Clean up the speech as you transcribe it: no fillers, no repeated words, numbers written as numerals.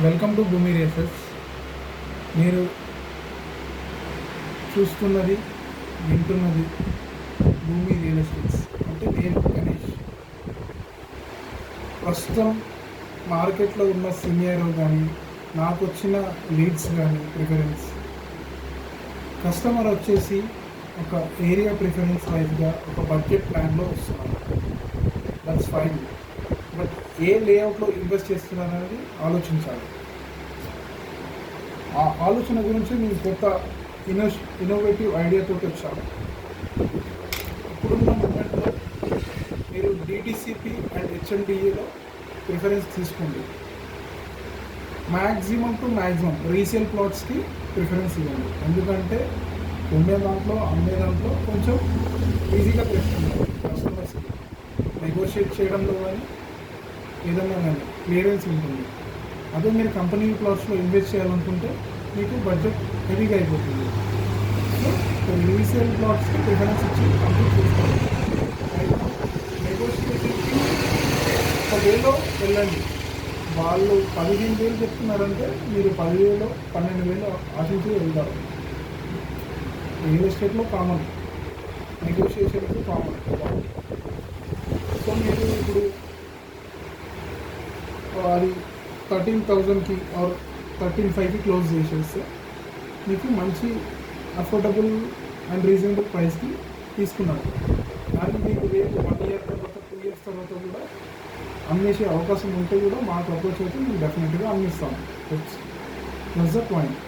Welcome to భూమి రియల్స్. మీరు చూస్తున్నది వింటున్నది భూమి రియల్ ఎస్టేట్స్. అంటే నేను గణేష్. ప్రస్తుతం మార్కెట్లో ఉన్న సీనియర్ కానీ నాకు వచ్చిన లీడ్స్ కానీ ప్రిఫరెన్స్ కస్టమర్ వచ్చేసి ఒక ఏరియా ప్రిఫరెన్స్ వైజ్గా ఒక బడ్జెట్ ప్లాన్లో వస్తున్నారు. That's fine. బట్ ఏ లేఅవుట్లో ఇన్వెస్ట్ చేస్తున్నారు అనేది ఆలోచించాలి. ఆ ఆలోచన గురించి మేము కొత్త ఇన్నోవేటివ్ ఐడియాతో వచ్చాము. ఇప్పుడున్న మూమెంట్లో మీరు డిటిసిపి అండ్ హెచ్ఎండిఏలో ప్రిఫరెన్స్ తీసుకోండి. మ్యాక్సిమం టు మ్యాక్సిమం రీసేల్ ప్లాట్స్కి ప్రిఫరెన్స్ ఇవ్వండి. ఎందుకంటే అమ్మే దాంట్లో కొంచెం ఈజీగా ప్రిఫరెన్స్ కస్టమర్స్కి నెగోషియేట్ చేయడంలో కానీ ఏదైనా కానీ క్లియరెన్స్ ఉంటుంది. అదే మీరు కంపెనీ ప్లాట్స్లో ఇన్వెస్ట్ చేయాలనుకుంటే మీకు బడ్జెట్ హెవీగా అయిపోతుంది. సో రీసేల్ ప్లాట్స్కి ప్రిఫరెన్స్ ఇచ్చి కంప్లీట్ చేసుకోవాలి. నెగోషియేషన్కి ఒక వేలో వెళ్ళండి. వాళ్ళు 15,000 చెప్తున్నారంటే మీరు 10,000 12,000 ఆశించి వెళ్తారు. రియల్ ఎస్టేట్లో కామన్, నెగోషియేషన్కి కామన్. సో మీరు ఇప్పుడు అది 13,000కి ఆర్ 13,500కి క్లోజ్ చేసేస్తే మీకు మంచి అఫోర్డబుల్ అండ్ రీజనబుల్ ప్రైస్కి తీసుకున్నారు. దానికి మీకు రేపు 1 ఇయర్ తర్వాత 2 ఇయర్స్ తర్వాత కూడా అమ్మేసే అవకాశం ఉంటే కూడా మాకు అప్రోచ్ అయితే మేము డెఫినెట్గా అమ్మిస్తాము. That's the point.